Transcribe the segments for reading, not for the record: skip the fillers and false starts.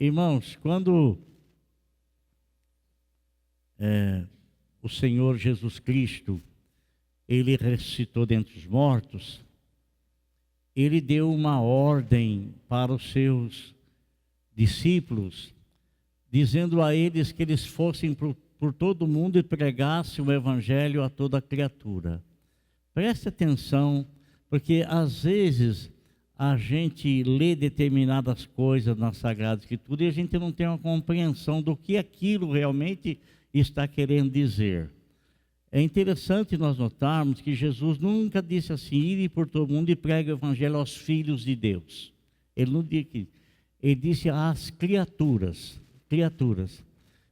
Irmãos, quando o Senhor Jesus Cristo, Ele ressuscitou dentre os mortos, Ele deu uma ordem para os seus discípulos, dizendo a eles que eles fossem por todo mundo e pregassem o Evangelho a toda criatura. Preste atenção, porque às vezes a gente lê determinadas coisas na Sagrada Escritura e a gente não tem uma compreensão do que aquilo realmente está querendo dizer. É interessante nós notarmos que Jesus nunca disse assim: ide por todo mundo e pregue o Evangelho aos filhos de Deus. Ele não disse, ele disse às criaturas,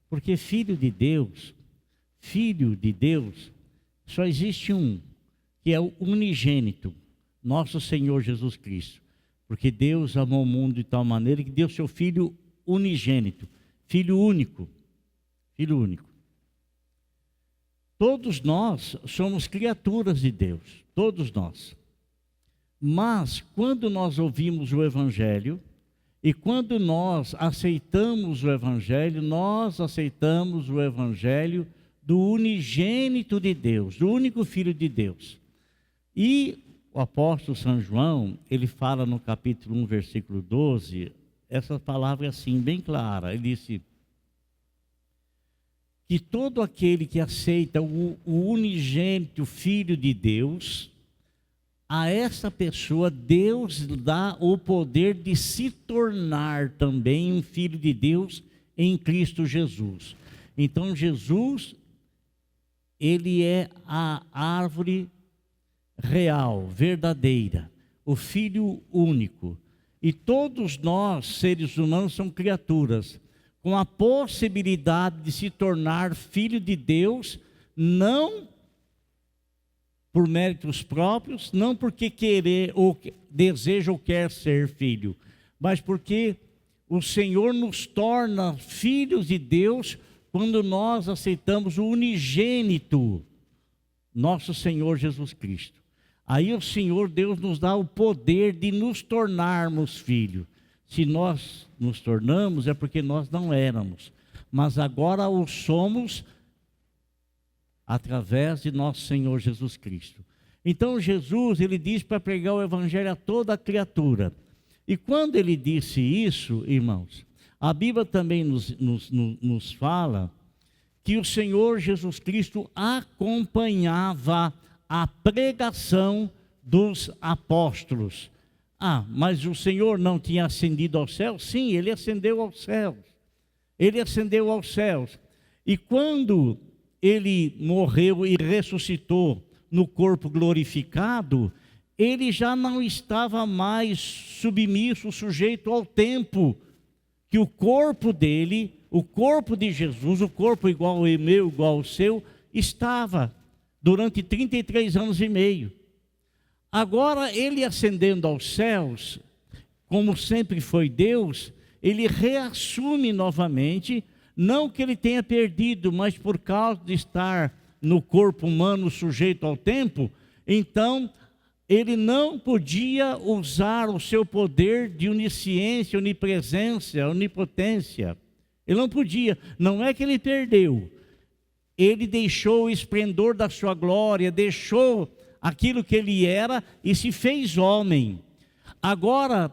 porque filho de Deus, só existe um, que é o unigênito, nosso Senhor Jesus Cristo. Porque Deus amou o mundo de tal maneira que deu seu Filho unigênito, Filho único. Todos nós somos criaturas de Deus, todos nós. Mas quando nós ouvimos o Evangelho, e quando nós aceitamos o Evangelho, nós aceitamos o Evangelho do unigênito de Deus, do único Filho de Deus. E o apóstolo São João, ele fala no capítulo 1, versículo 12, essa palavra é assim, bem clara. Ele disse que todo aquele que aceita o unigênito Filho de Deus, a essa pessoa Deus dá o poder de se tornar também um filho de Deus em Cristo Jesus. Então Jesus, ele é a árvore real, verdadeira, o Filho único. E todos nós, seres humanos, são criaturas com a possibilidade de se tornar filho de Deus, não por méritos próprios, não porque querer ou deseja ou quer ser filho, mas porque o Senhor nos torna filhos de Deus quando nós aceitamos o unigênito, nosso Senhor Jesus Cristo. Aí o Senhor Deus nos dá o poder de nos tornarmos filhos. Se nós nos tornamos é porque nós não éramos, mas agora o somos através de nosso Senhor Jesus Cristo. Então Jesus, ele diz para pregar o Evangelho a toda criatura. E quando ele disse isso, irmãos, a Bíblia também nos fala que o Senhor Jesus Cristo acompanhava a pregação dos apóstolos. Ah, mas o Senhor não tinha ascendido aos céus? Sim, ele ascendeu aos céus. Ele ascendeu aos céus. E quando ele morreu e ressuscitou no corpo glorificado, ele já não estava mais submisso, sujeito ao tempo, que o corpo dele, o corpo de Jesus, o corpo igual ao meu, igual ao seu, estava durante 33 anos e meio. Agora ele ascendendo aos céus, como sempre foi Deus, ele reassume novamente, não que ele tenha perdido, mas por causa de estar no corpo humano sujeito ao tempo, então ele não podia usar o seu poder de onisciência, onipresença, onipotência. Ele não podia, não é que ele perdeu, ele deixou o esplendor da sua glória, deixou aquilo que ele era e se fez homem. Agora,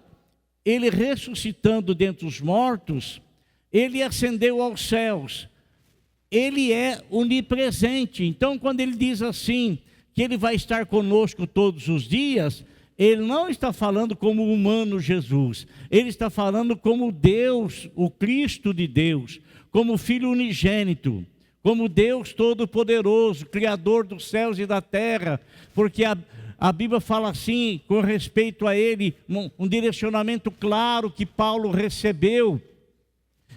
ele ressuscitando dentre os mortos, ele ascendeu aos céus. Ele é onipresente. Então, quando ele diz assim, que ele vai estar conosco todos os dias, ele não está falando como o humano Jesus. Ele está falando como Deus, o Cristo de Deus, como Filho unigênito, como Deus Todo-Poderoso, Criador dos céus e da terra, porque a Bíblia fala assim, com respeito a Ele, um direcionamento claro que Paulo recebeu,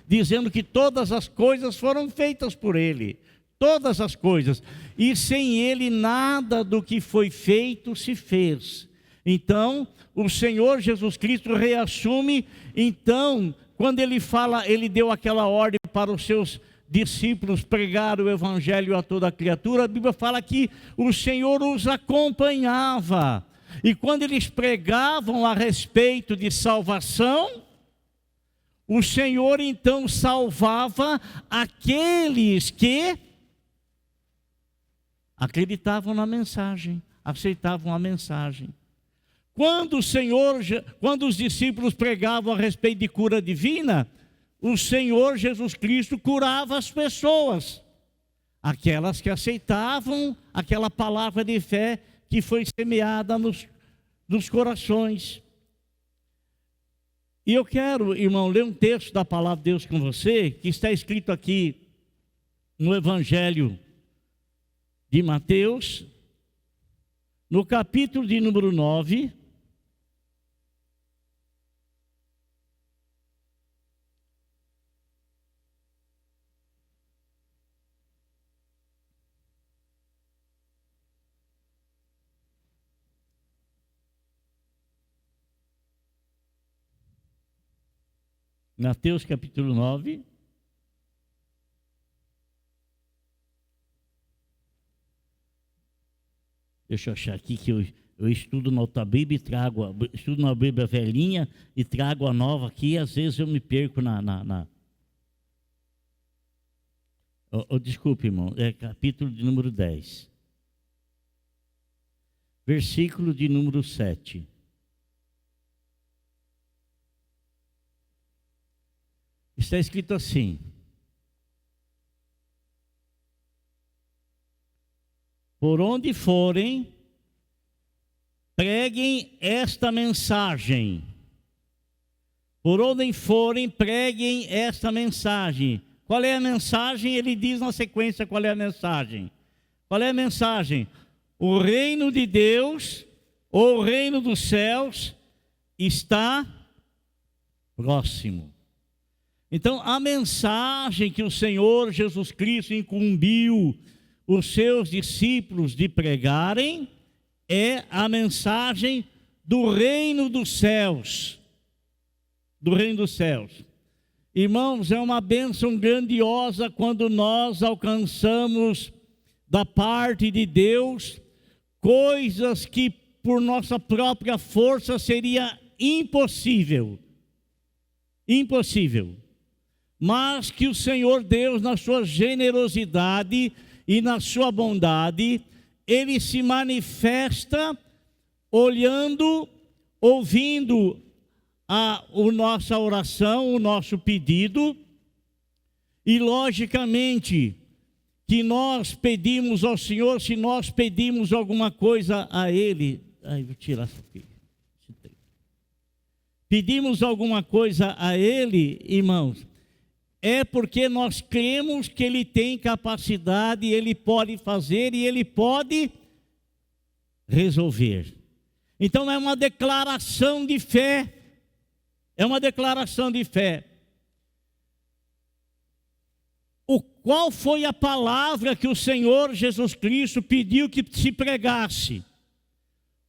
dizendo que todas as coisas foram feitas por Ele, todas as coisas, e sem Ele nada do que foi feito se fez. Então, o Senhor Jesus Cristo reassume, então, quando Ele fala, Ele deu aquela ordem para os seus discípulos pregar o Evangelho a toda criatura, a Bíblia fala que o Senhor os acompanhava, e quando eles pregavam a respeito de salvação, o Senhor então salvava aqueles que acreditavam na mensagem, aceitavam a mensagem. Quando os discípulos pregavam a respeito de cura divina, o Senhor Jesus Cristo curava as pessoas, aquelas que aceitavam aquela palavra de fé que foi semeada nos corações. E eu quero, irmão, ler um texto da palavra de Deus com você, que está escrito aqui no Evangelho de Mateus, no capítulo de número 9, Mateus capítulo 9, deixa eu achar aqui que eu estudo na outra Bíblia e estudo na Bíblia velhinha e trago a nova aqui, e às vezes eu me perco desculpe, irmão, é capítulo de número 10, versículo de número 7. Está escrito assim: por onde forem, preguem esta mensagem. Por onde forem, preguem esta mensagem. Qual é a mensagem? Ele diz na sequência qual é a mensagem. Qual é a mensagem? O reino de Deus, ou o reino dos céus, está próximo. Então, a mensagem que o Senhor Jesus Cristo incumbiu os seus discípulos de pregarem é a mensagem do reino dos céus. Do reino dos céus. Irmãos, é uma bênção grandiosa quando nós alcançamos da parte de Deus coisas que por nossa própria força seria impossível. Impossível. Mas que o Senhor Deus, na sua generosidade e na sua bondade, Ele se manifesta olhando, ouvindo a nossa oração, o nosso pedido, e logicamente que nós pedimos ao Senhor, se nós pedimos alguma coisa a Ele, vou tirar isso aqui. Pedimos alguma coisa a Ele, irmãos, é porque nós cremos que Ele tem capacidade, Ele pode fazer e Ele pode resolver. Então é uma declaração de fé. É uma declaração de fé. Qual foi a palavra que o Senhor Jesus Cristo pediu que se pregasse?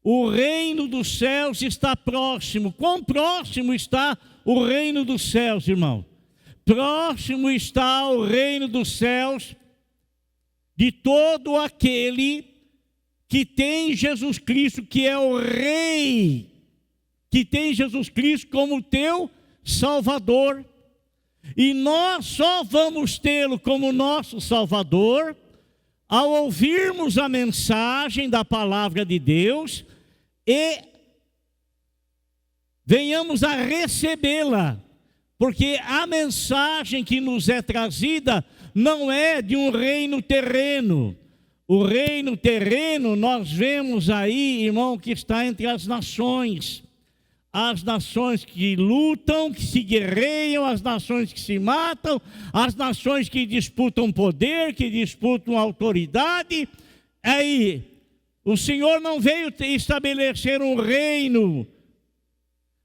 O reino dos céus está próximo. Quão próximo está o reino dos céus, irmão? Próximo está o reino dos céus de todo aquele que tem Jesus Cristo, que é o Rei, que tem Jesus Cristo como teu Salvador. E nós só vamos tê-lo como nosso Salvador ao ouvirmos a mensagem da palavra de Deus e venhamos a recebê-la. Porque a mensagem que nos é trazida não é de um reino terreno. O reino terreno nós vemos aí, irmão, que está entre as nações. As nações que lutam, que se guerreiam, as nações que se matam, as nações que disputam poder, que disputam autoridade. Aí, o Senhor não veio estabelecer um reino,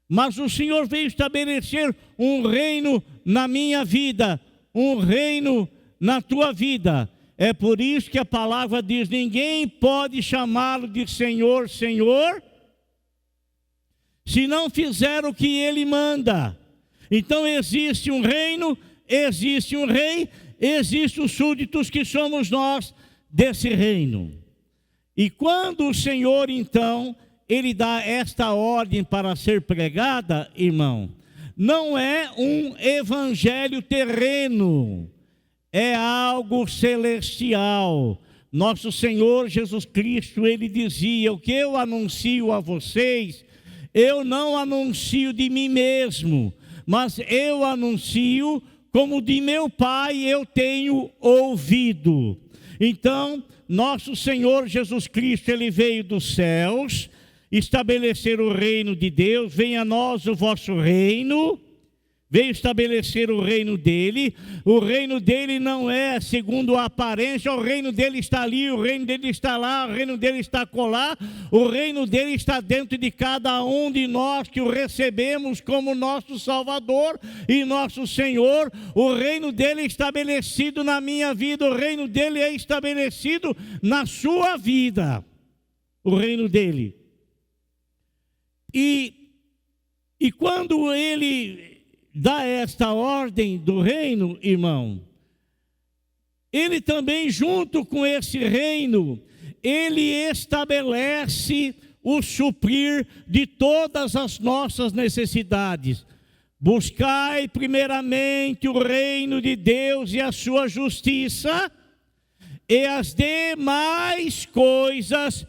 mas o Senhor veio estabelecer um reino na minha vida, um reino na tua vida. É por isso que a palavra diz: ninguém pode chamá-lo de Senhor, Senhor, se não fizer o que Ele manda. Então existe um reino, existe um rei, existem os súditos que somos nós desse reino. E quando o Senhor então Ele dá esta ordem para ser pregada, irmão, não é um evangelho terreno, é algo celestial. Nosso Senhor Jesus Cristo, Ele dizia: o que eu anuncio a vocês, eu não anuncio de mim mesmo, mas eu anuncio como de meu Pai eu tenho ouvido. Então, nosso Senhor Jesus Cristo, Ele veio dos céus estabelecer o reino de Deus. Venha a nós o vosso reino. Veio estabelecer o reino dele. O reino dele não é segundo a aparência. O reino dele está ali, o reino dele está lá, o reino dele está acolá. O reino dele está dentro de cada um de nós que o recebemos como nosso Salvador e nosso Senhor. O reino dele é estabelecido na minha vida. O reino dele é estabelecido na sua vida. O reino dele. E quando ele dá esta ordem do reino, irmão, ele também, junto com esse reino, ele estabelece o suprir de todas as nossas necessidades. Buscai primeiramente o reino de Deus e a sua justiça, e as demais coisas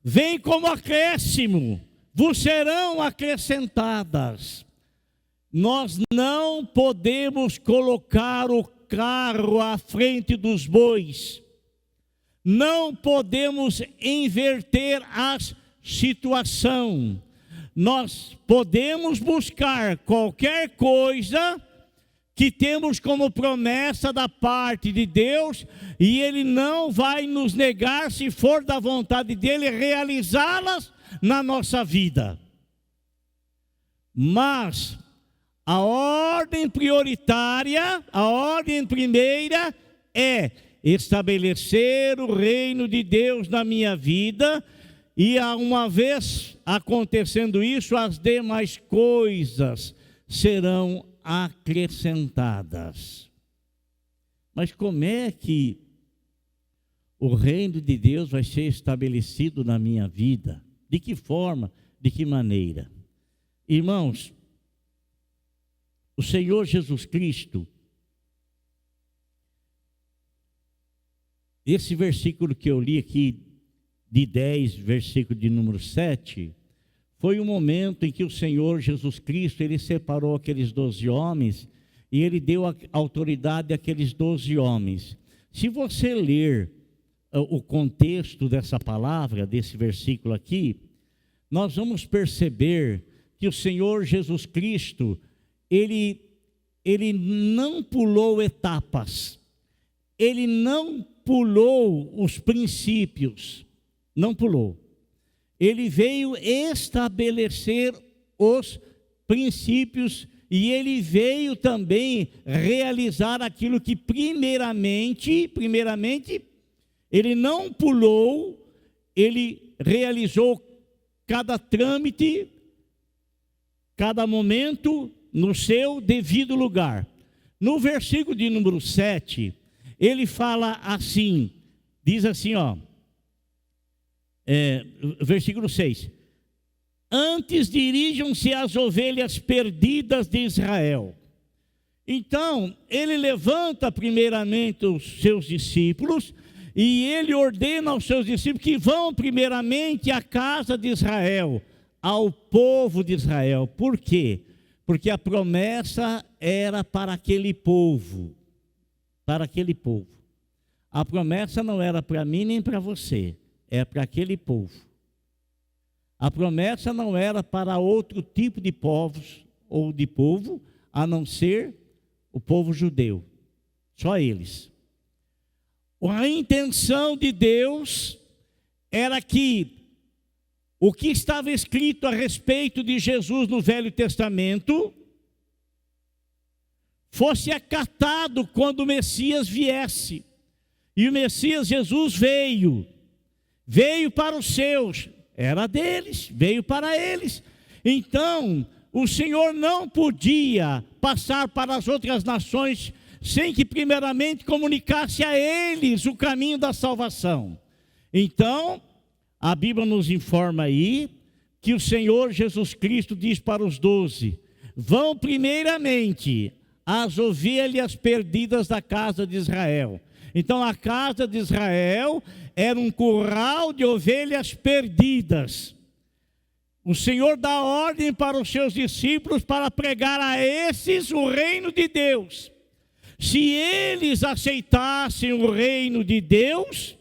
vêm como acréscimo, vos serão acrescentadas. Nós não podemos colocar o carro à frente dos bois. Não podemos inverter a situação. Nós podemos buscar qualquer coisa que temos como promessa da parte de Deus, e Ele não vai nos negar, se for da vontade dEle, realizá-las na nossa vida. Mas a ordem prioritária, a ordem primeira é estabelecer o reino de Deus na minha vida, e uma vez acontecendo isso, as demais coisas serão acrescentadas. Mas como é que o reino de Deus vai ser estabelecido na minha vida? De que forma? De que maneira? Irmãos, o Senhor Jesus Cristo, esse versículo que eu li aqui, de 10, versículo de número 7, foi um momento em que o Senhor Jesus Cristo, Ele separou aqueles 12 homens, e Ele deu a autoridade àqueles 12 homens. Se você ler o contexto dessa palavra, desse versículo aqui, nós vamos perceber que o Senhor Jesus Cristo, Ele não pulou etapas, Ele não pulou os princípios, não pulou. Ele veio estabelecer os princípios, e Ele veio também realizar aquilo que primeiramente, Ele não pulou, Ele realizou cada trâmite, cada momento no seu devido lugar. No versículo de número 7, ele fala assim, diz assim, versículo 6: antes dirijam-se às ovelhas perdidas de Israel. Então, ele levanta primeiramente os seus discípulos, e ele ordena aos seus discípulos que vão primeiramente à casa de Israel, ao povo de Israel. Por quê? Porque a promessa era para aquele povo, A promessa não era para mim nem para você, é para aquele povo. A promessa não era para outro tipo de povos ou de povo, a não ser o povo judeu, só eles. A intenção de Deus era que o que estava escrito a respeito de Jesus no Velho Testamento fosse acatado quando o Messias viesse. E o Messias Jesus veio para os seus, era deles, veio para eles. Então, o Senhor não podia passar para as outras nações sem que primeiramente comunicasse a eles o caminho da salvação. Então, a Bíblia nos informa aí que o Senhor Jesus Cristo diz para os 12: vão primeiramente às ovelhas perdidas da casa de Israel. Então a casa de Israel era um curral de ovelhas perdidas. O Senhor dá ordem para os seus discípulos para pregar a esses o reino de Deus. Se eles aceitassem o reino de Deus,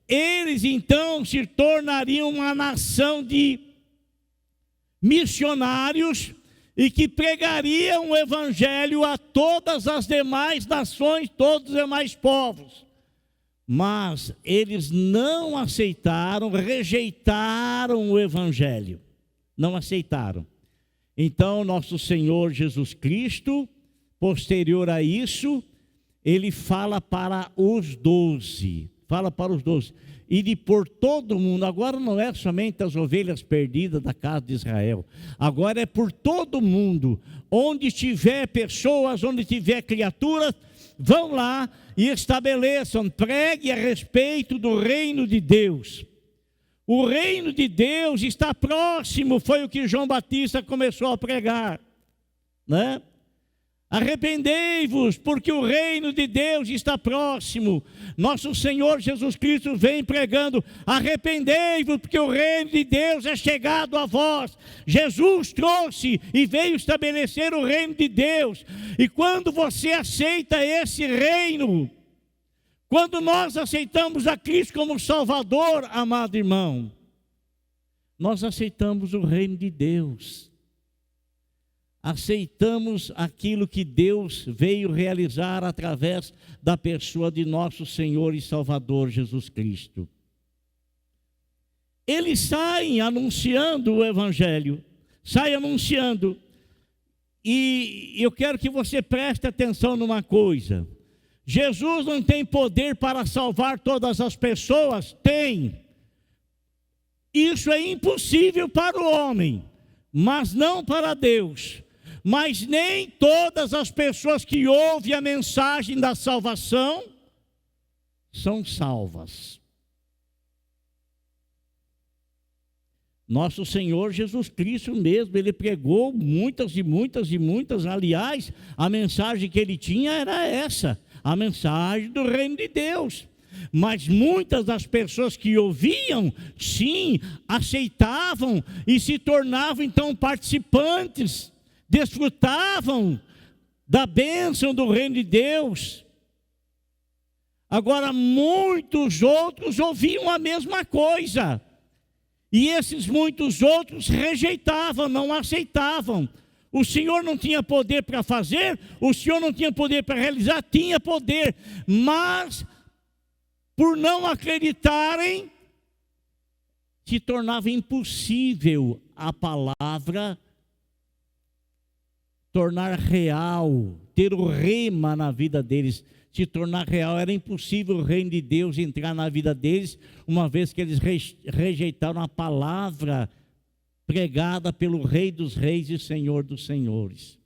eles então se tornariam uma nação de missionários e que pregariam o evangelho a todas as demais nações, todos os demais povos. Mas eles não aceitaram, rejeitaram o evangelho. Não aceitaram. Então, nosso Senhor Jesus Cristo, posterior a isso, ele fala para os 12. Fala para os 12. E de por todo mundo, agora não é somente as ovelhas perdidas da casa de Israel, agora é por todo mundo, onde tiver pessoas, onde tiver criaturas, vão lá e estabeleçam, pregue a respeito do reino de Deus. O reino de Deus está próximo, foi o que João Batista começou a pregar, né? Arrependei-vos, porque o reino de Deus está próximo. Nosso Senhor Jesus Cristo vem pregando: arrependei-vos, porque o reino de Deus é chegado a vós. Jesus trouxe e veio estabelecer o reino de Deus. E quando você aceita esse reino, quando nós aceitamos a Cristo como Salvador, amado irmão, nós aceitamos o reino de Deus. Aceitamos aquilo que Deus veio realizar através da pessoa de nosso Senhor e Salvador Jesus Cristo. Eles saem anunciando o Evangelho, saem anunciando. E eu quero que você preste atenção numa coisa. Jesus não tem poder para salvar todas as pessoas? Tem. Isso é impossível para o homem, mas não para Deus. Mas nem todas as pessoas que ouvem a mensagem da salvação são salvas. Nosso Senhor Jesus Cristo mesmo, ele pregou muitas e muitas e muitas. Aliás, a mensagem que ele tinha era essa, a mensagem do reino de Deus. Mas muitas das pessoas que ouviam, sim, aceitavam e se tornavam então participantes, desfrutavam da bênção do reino de Deus. Agora, muitos outros ouviam a mesma coisa, e esses muitos outros rejeitavam, não aceitavam. O Senhor não tinha poder para fazer, o Senhor não tinha poder para realizar, tinha poder, mas por não acreditarem, se tornava impossível a palavra tornar real, ter o rema na vida deles, se tornar real. Era impossível o reino de Deus entrar na vida deles, uma vez que eles rejeitaram a palavra pregada pelo Rei dos Reis e Senhor dos Senhores.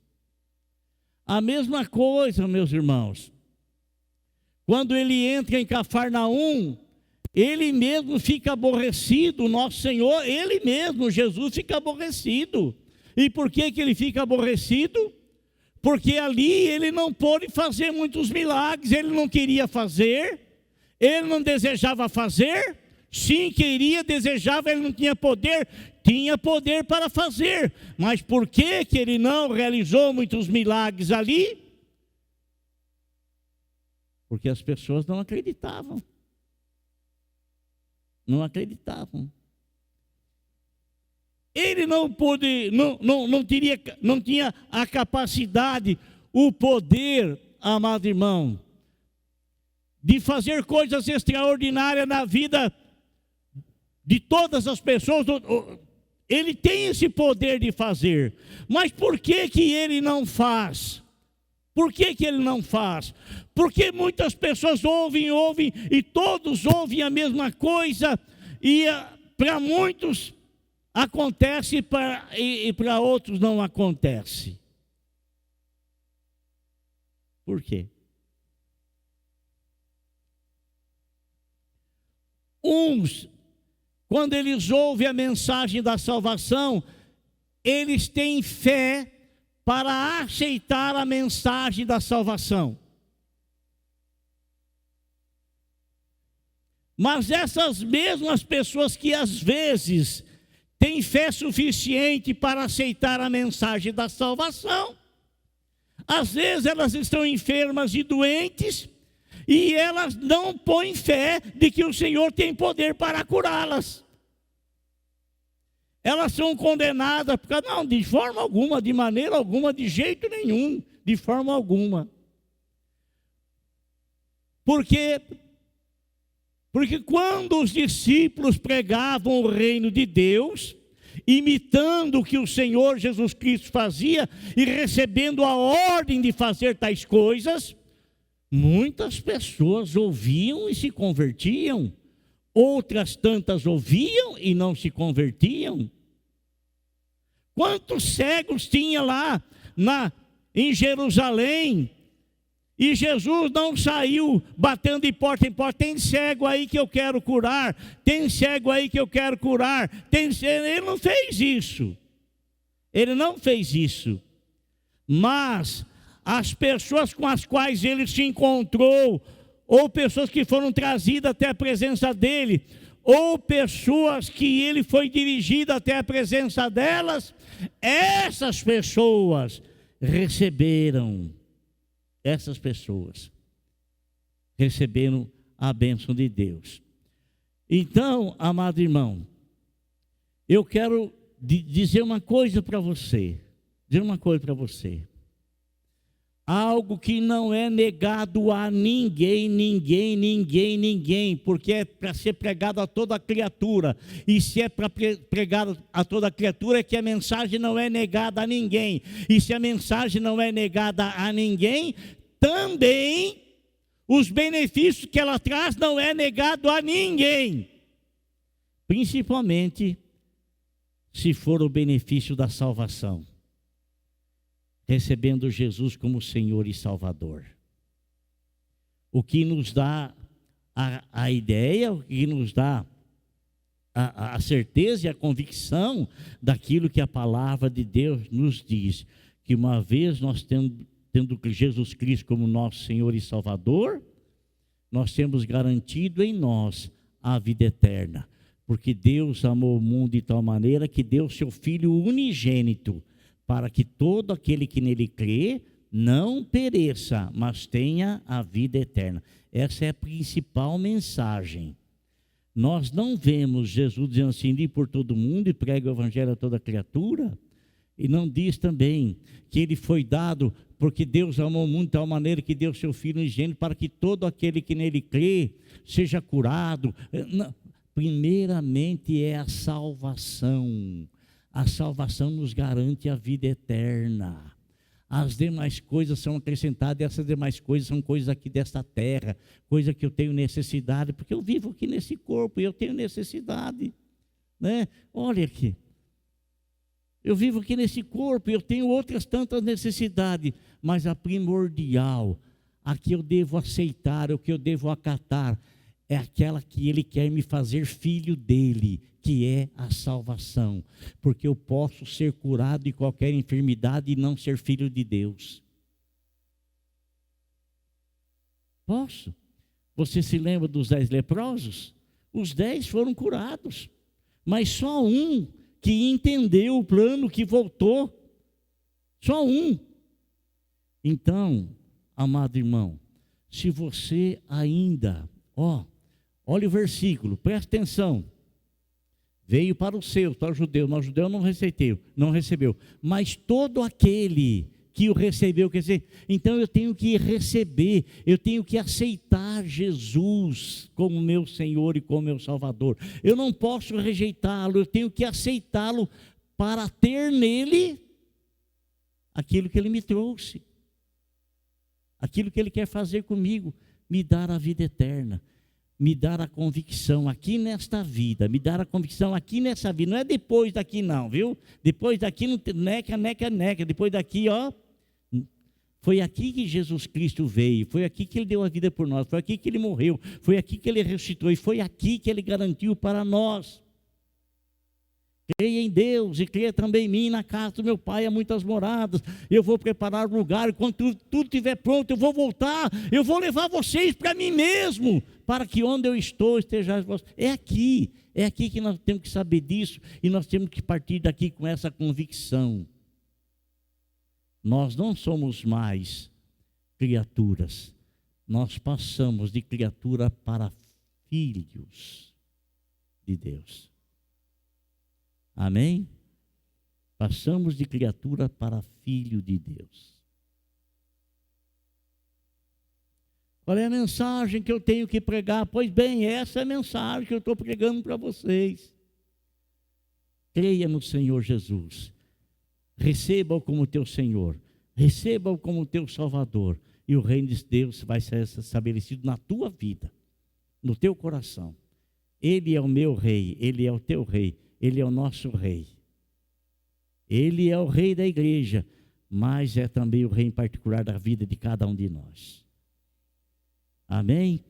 A mesma coisa, meus irmãos, quando ele entra em Cafarnaum, ele mesmo fica aborrecido, nosso Senhor, ele mesmo, Jesus, fica aborrecido. E por que ele fica aborrecido? Porque ali ele não pôde fazer muitos milagres, ele não queria fazer, ele não desejava fazer, sim, queria, desejava, ele não tinha poder para fazer. Mas por que ele não realizou muitos milagres ali? Porque as pessoas não acreditavam. Não acreditavam. Ele não tinha a capacidade, o poder, amado irmão, de fazer coisas extraordinárias na vida de todas as pessoas. Ele tem esse poder de fazer, mas por que ele não faz? Por que ele não faz? Porque muitas pessoas ouvem e todos ouvem a mesma coisa, e para muitos acontece e para outros não acontece. Por quê? Uns, quando eles ouvem a mensagem da salvação, eles têm fé para aceitar a mensagem da salvação. Mas essas mesmas pessoas que às vezes têm fé suficiente para aceitar a mensagem da salvação, às vezes elas estão enfermas e doentes, e elas não põem fé de que o Senhor tem poder para curá-las. Elas são condenadas, porque não, de forma alguma, de maneira alguma, de jeito nenhum, de forma alguma. Porque quando os discípulos pregavam o reino de Deus, imitando o que o Senhor Jesus Cristo fazia e recebendo a ordem de fazer tais coisas, muitas pessoas ouviam e se convertiam, outras tantas ouviam e não se convertiam. Quantos cegos tinha lá em Jerusalém? E Jesus não saiu batendo de porta em porta. Tem cego aí que eu quero curar. Tem cego aí que eu quero curar. Ele não fez isso. Ele não fez isso. Mas as pessoas com as quais ele se encontrou, ou pessoas que foram trazidas até a presença dele, ou pessoas que ele foi dirigido até a presença delas, essas pessoas receberam a bênção de Deus. Então, amado irmão, eu quero dizer uma coisa para você, algo que não é negado a ninguém, porque é para ser pregado a toda criatura, e se é para pregar a toda criatura, é que a mensagem não é negada a ninguém, e se a mensagem não é negada a ninguém, também os benefícios que ela traz não é negado a ninguém, principalmente se for o benefício da salvação, recebendo Jesus como Senhor e Salvador. O que nos dá a ideia, o que nos dá a certeza e a convicção daquilo que a palavra de Deus nos diz, que uma vez nós tendo Jesus Cristo como nosso Senhor e Salvador, nós temos garantido em nós a vida eterna, porque Deus amou o mundo de tal maneira que deu seu Filho unigênito, para que todo aquele que nele crê não pereça, mas tenha a vida eterna. Essa é a principal mensagem. Nós não vemos Jesus dizendo assim, ir por todo mundo e prega o evangelho a toda criatura. E não diz também que ele foi dado, porque Deus amou o mundo de tal maneira que deu seu Filho unigênito, para que todo aquele que nele crê seja curado. Não. Primeiramente é a salvação. A salvação nos garante a vida eterna. As demais coisas são acrescentadas, e essas demais coisas são coisas aqui desta terra, coisa que eu tenho necessidade, porque eu vivo aqui nesse corpo e eu tenho necessidade, né? Olha aqui, eu vivo aqui nesse corpo e eu tenho outras tantas necessidades, mas a primordial, a que eu devo aceitar, o que eu devo acatar, é aquela que ele quer me fazer filho dele, que é a salvação, porque eu posso ser curado de qualquer enfermidade e não ser filho de Deus. Posso? Você se lembra dos 10 leprosos? Os 10 foram curados, mas só um que entendeu o plano, que voltou, só um. Então, amado irmão, se você ainda, olha o versículo, presta atenção. Veio para os seus, para o judeu, mas o judeu não recebeu. Mas todo aquele que o recebeu, quer dizer, então eu tenho que receber, eu tenho que aceitar Jesus como meu Senhor e como meu Salvador. Eu não posso rejeitá-lo, eu tenho que aceitá-lo para ter nele aquilo que ele me trouxe, aquilo que ele quer fazer comigo, me dar a vida eterna. Me dar a convicção aqui nesta vida, me dar a convicção aqui nessa vida, não é depois daqui não, viu? Depois daqui não tem neca, depois daqui, foi aqui que Jesus Cristo veio, foi aqui que ele deu a vida por nós, foi aqui que ele morreu, foi aqui que ele ressuscitou, e foi aqui que ele garantiu para nós Creia em Deus e creia também em mim. Na casa do meu pai há muitas moradas. Eu vou preparar o lugar. Quando tudo estiver pronto, eu vou voltar. Eu vou levar vocês para mim mesmo, para que onde eu estou estejais vós. É aqui que nós temos que saber disso. E nós temos que partir daqui com essa convicção. Nós não somos mais criaturas. Nós passamos de criatura para filhos de Deus. Amém? Passamos de criatura para filho de Deus. Qual é a mensagem que eu tenho que pregar? Pois bem, essa é a mensagem que eu estou pregando para vocês. Creia no Senhor Jesus. Receba-o como teu Senhor. Receba-o como teu Salvador. E o reino de Deus vai ser estabelecido na tua vida, no teu coração. Ele é o meu rei, ele é o teu rei. Ele é o nosso rei. Ele é o rei da igreja, mas é também o rei em particular da vida de cada um de nós. Amém?